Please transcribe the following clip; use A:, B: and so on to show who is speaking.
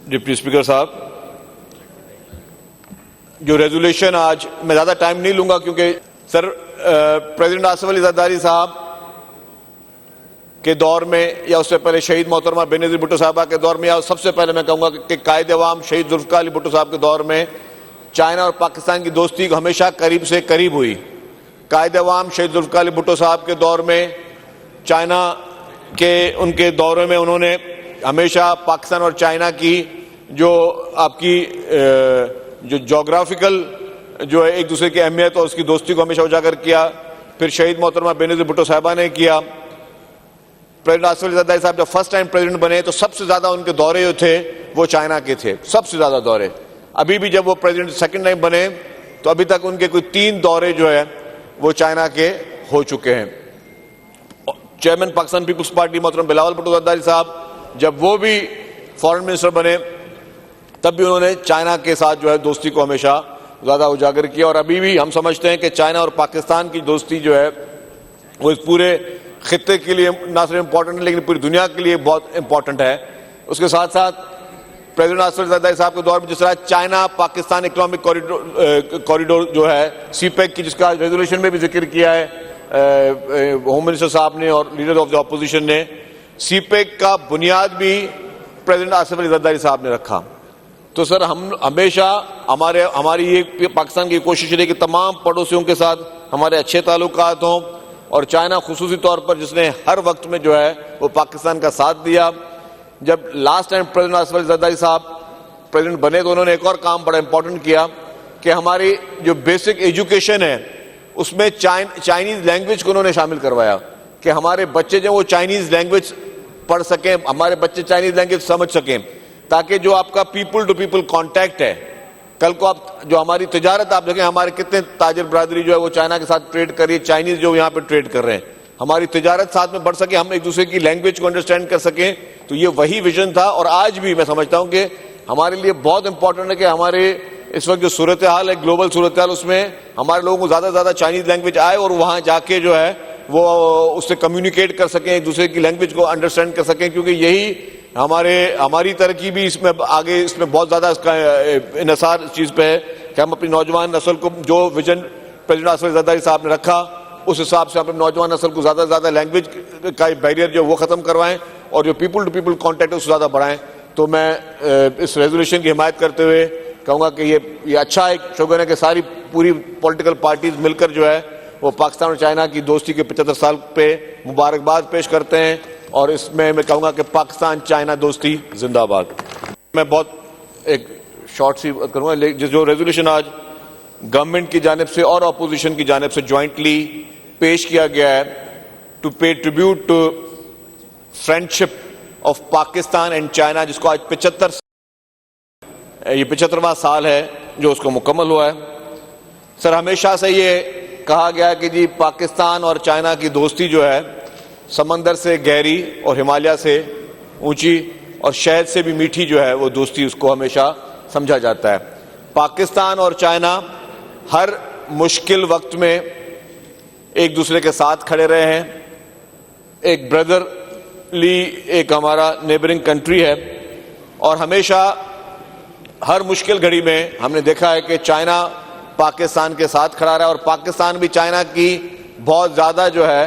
A: Deputy speaker صاحب، جو resolution آج میں زیادہ ٹائم نہیں لوں گا کیونکہ سر پریزیڈنٹ آصف علی زرداری صاحب کے دور میں یا اس سے پہلے شہید محترمہ بینظیر بھٹو صاحبہ کے دور میں یا سب سے پہلے میں کہوں گا کہ قائد عوام شہید ذوالفقار علی بھٹو صاحب کے دور میں چائنا اور پاکستان کی دوستی کو ہمیشہ قریب سے قریب ہوئی۔ قائد عوام شہید ذوالفقار علی بھٹو صاحب کے دور میں چائنا کے ان کے دوروں میں انہوں نے ہمیشہ پاکستان اور چائنا کی جو آپ کی جو جغرافیکل جو ہے ایک دوسرے کی اہمیت اور اس کی دوستی کو ہمیشہ اجاگر کیا۔ پھر شہید محترمہ بینظیر بھٹو صاحبہ نے کیا۔ پریزیڈنٹ آصف علی زرداری صاحب جب فرسٹ ٹائم پریزیڈنٹ بنے تو سب سے زیادہ ان کے دورے جو تھے وہ چائنا کے تھے، سب سے زیادہ دورے۔ ابھی بھی جب وہ پریزیڈنٹ سیکنڈ ٹائم بنے تو ابھی تک ان کے کوئی 3 دورے جو ہے وہ چائنا کے ہو چکے ہیں۔ چیئرمین پاکستان پیپلز پارٹی محترم بلاول بھٹو زرداری صاحب جب وہ بھی فارن منسٹر بنے تب بھی انہوں نے چائنا کے ساتھ جو ہے دوستی کو ہمیشہ زیادہ اجاگر کیا، اور ابھی بھی ہم سمجھتے ہیں کہ چائنا اور پاکستان کی دوستی جو ہے وہ اس پورے خطے کے لیے نہ صرف امپورٹنٹ ہے لیکن پوری دنیا کے لیے بہت امپورٹنٹ ہے۔ اس کے ساتھ ساتھ پریزیڈنٹ آصف علی زرداری صاحب کے دور میں جس طرح چائنا پاکستان اکنامک کوریڈور جو ہے سی پیک کی، جس کا ریزولوشن میں بھی ذکر کیا ہے ہوم منسٹر صاحب نے اور لیڈر آف دی اپوزیشن نے، سی پیک کا بنیاد بھی پریزیڈنٹ آصف علی زرداری صاحب نے رکھا۔ تو سر ہم ہمیشہ ہماری یہ پاکستان کی کوشش ہے کہ تمام پڑوسیوں کے ساتھ ہمارے اچھے تعلقات ہوں، اور چائنا خصوصی طور پر جس نے ہر وقت میں جو ہے وہ پاکستان کا ساتھ دیا۔ جب last time president Asif Ali Zardari صاحب پریزیڈنٹ بنے تو انہوں نے ایک اور کام بڑا امپورٹنٹ کیا کہ ہماری جو بیسک ایجوکیشن ہے اس میں چائنیز لینگویج کو انہوں نے شامل کروایا کہ ہمارے بچے جو وہ چائنیز لینگویج پڑھ سکیں، ہمارے بچے چائنیز لینگویج سمجھ سکیں، تاکہ جو آپ کا پیپل ٹو پیپل کانٹیکٹ ہے، کل کو آپ جو ہماری تجارت آپ دیکھیں ہمارے کتنے تاجر برادری جو ہے وہ چائنا کے ساتھ ٹریڈ کر رہی ہے، چائنیز جو یہاں پہ ٹریڈ کر رہے ہیں، ہماری تجارت ساتھ میں بڑھ سکے، ہم ایک دوسرے کی لینگویج کو انڈرسٹینڈ کر سکیں۔ تو یہ وہی ویژن تھا، اور آج بھی میں سمجھتا ہوں کہ ہمارے لیے بہت امپورٹنٹ ہے کہ ہمارے اس وقت جو صورتحال ہے گلوبل صورتحال، اس میں ہمارے لوگوں کو زیادہ سے زیادہ چائنیز لینگویج آئے اور وہاں جا کے جو ہے وہ اس سے کمیونیکیٹ کر سکیں، ایک دوسرے کی لینگویج کو انڈرسٹینڈ کر سکیں، کیونکہ یہی ہماری ترقی بھی اس میں آگے اس میں بہت زیادہ اس کا انحصار اس چیز پہ ہے کہ ہم اپنی نوجوان نسل کو جو ویژن پریزیڈنٹ آصف علی زرداری صاحب نے رکھا اس حساب سے اپنے نوجوان نسل کو زیادہ سے زیادہ لینگویج کا بیریئر جو وہ ختم کروائیں اور جو پیپل ٹو پیپل کانٹیکٹ ہے اس کو زیادہ بڑھائیں۔ تو میں اس ریزولوشن کی حمایت کرتے ہوئے کہوں گا کہ یہ اچھا ایک شگن ہے کہ ساری پوری پولیٹیکل پارٹیز مل کر جو ہے وہ پاکستان اور چائنا کی دوستی کے 75 سال پہ مبارکباد پیش کرتے ہیں، اور اس میں کہوں گا کہ پاکستان چائنا دوستی زندہ باد۔ میں بہت ایک شارٹ سی کروں گا، جو ریزولوشن آج گورنمنٹ کی جانب سے اور اپوزیشن کی جانب سے جوائنٹلی پیش کیا گیا ہے to pay tribute to friendship of Pakistan and China, جس کو آج 75واں سال ہے جو اس کو مکمل ہوا ہے۔ سر ہمیشہ سے یہ کہا گیا کہ جی پاکستان اور چائنا کی دوستی جو ہے سمندر سے گہری اور ہمالیہ سے اونچی اور شہد سے بھی میٹھی جو ہے وہ دوستی اس کو ہمیشہ سمجھا جاتا ہے۔ پاکستان اور چائنا ہر مشکل وقت میں ایک دوسرے کے ساتھ کھڑے رہے ہیں، ایک بردرلی ایک ہمارا نیبرنگ کنٹری ہے، اور ہمیشہ ہر مشکل گھڑی میں ہم نے دیکھا ہے کہ چائنا پاکستان کے ساتھ کھڑا رہا ہے، اور پاکستان بھی چائنا کی بہت زیادہ جو ہے